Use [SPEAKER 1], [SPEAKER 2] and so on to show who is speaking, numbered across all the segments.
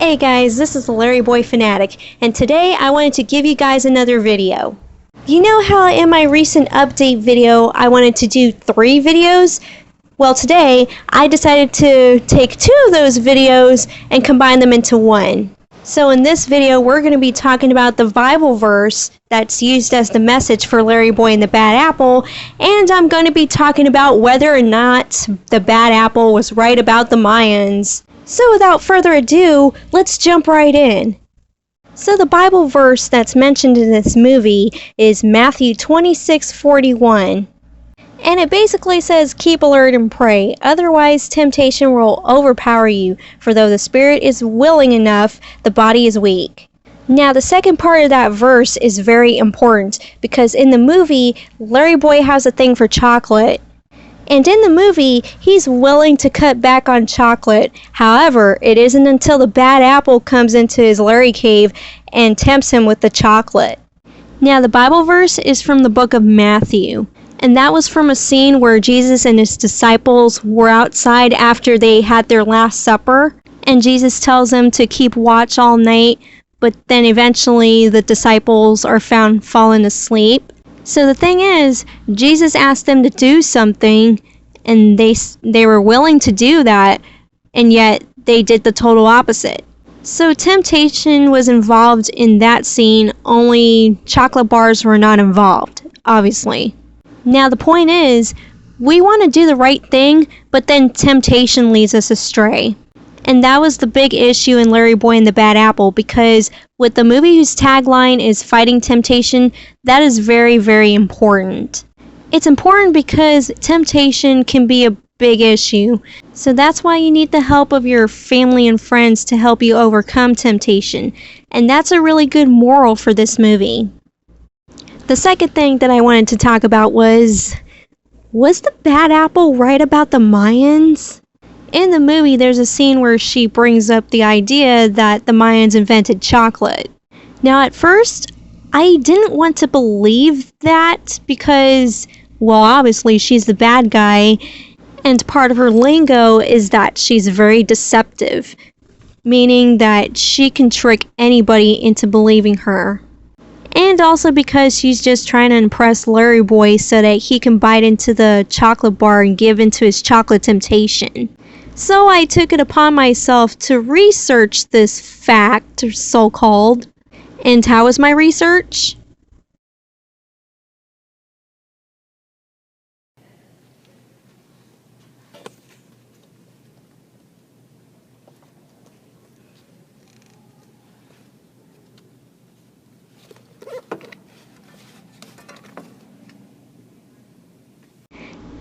[SPEAKER 1] Hey guys, this is LarryBoy Fanatic, and today I wanted to give you guys another video. You know how in my recent update video I wanted to do 3 videos? Well, today I decided to take 2 of those videos and combine them into one. So in this video we're going to be talking about the Bible verse that's used as the message for LarryBoy and the Bad Apple, and I'm going to be talking about whether or not the Bad Apple was right about the Mayans. So without further ado, let's jump right in. So the Bible verse that's mentioned in this movie is Matthew 26:41. And it basically says, "Keep alert and pray, otherwise temptation will overpower you, for though the spirit is willing enough, the body is weak." Now the second part of that verse is very important, because in the movie, LarryBoy has a thing for chocolate. And in the movie, he's willing to cut back on chocolate. However, it isn't until the Bad Apple comes into his Larry cave and tempts him with the chocolate. Now, the Bible verse is from the book of Matthew. And that was from a scene where Jesus and his disciples were outside after they had their Last Supper. And Jesus tells them to keep watch all night. But then eventually the disciples are found falling asleep. So the thing is, Jesus asked them to do something, and they were willing to do that, and yet they did the total opposite. So temptation was involved in that scene, only chocolate bars were not involved, obviously. Now the point is, we want to do the right thing, but then temptation leads us astray. And that was the big issue in LarryBoy and the Bad Apple, because with the movie whose tagline is fighting temptation, that is very, very important. It's important because temptation can be a big issue. So that's why you need the help of your family and friends to help you overcome temptation. And that's a really good moral for this movie. The second thing that I wanted to talk about was the Bad Apple right about the Mayans? In the movie, there's a scene where she brings up the idea that the Mayans invented chocolate. Now, at first, I didn't want to believe that because, well, obviously she's the bad guy, and part of her lingo is that she's very deceptive, meaning that she can trick anybody into believing her. And also because she's just trying to impress LarryBoy so that he can bite into the chocolate bar and give into his chocolate temptation. So I took it upon myself to research this fact, so-called. And how was my research?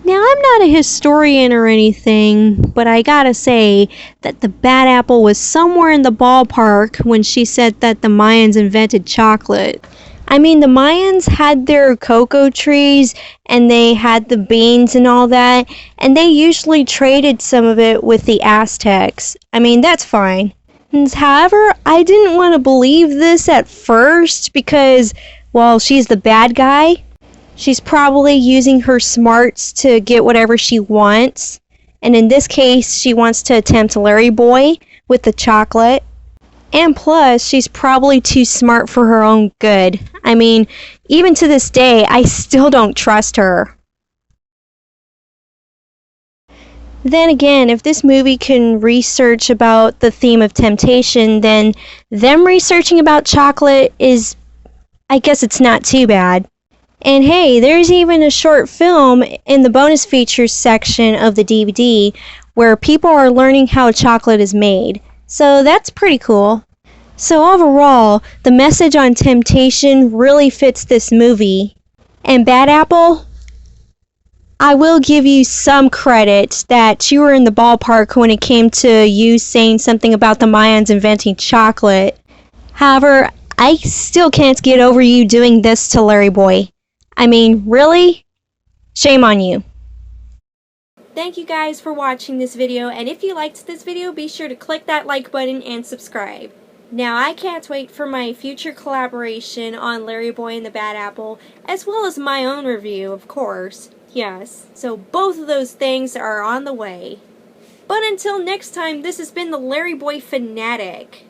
[SPEAKER 1] Now, I'm not a historian or anything, but I gotta say that the Bad Apple was somewhere in the ballpark when she said that the Mayans invented chocolate. I mean, the Mayans had their cocoa trees, and they had the beans and all that, and they usually traded some of it with the Aztecs. I mean, that's fine. However, I didn't want to believe this at first because, well, she's the bad guy. She's probably using her smarts to get whatever she wants. And in this case, she wants to tempt LarryBoy with the chocolate. And plus, she's probably too smart for her own good. I mean, even to this day, I still don't trust her. Then again, if this movie can research about the theme of temptation, then them researching about chocolate is, I guess it's not too bad. And hey, there's even a short film in the bonus features section of the DVD where people are learning how chocolate is made. So that's pretty cool. So overall, the message on temptation really fits this movie. And Bad Apple, I will give you some credit that you were in the ballpark when it came to you saying something about the Mayans inventing chocolate. However, I still can't get over you doing this to LarryBoy. I mean, really? Shame on you. Thank you guys for watching this video, and if you liked this video, be sure to click that like button and subscribe. Now, I can't wait for my future collaboration on LarryBoy and the Bad Apple, as well as my own review, of course. Yes, so both of those things are on the way. But until next time, this has been the LarryBoy Fanatic.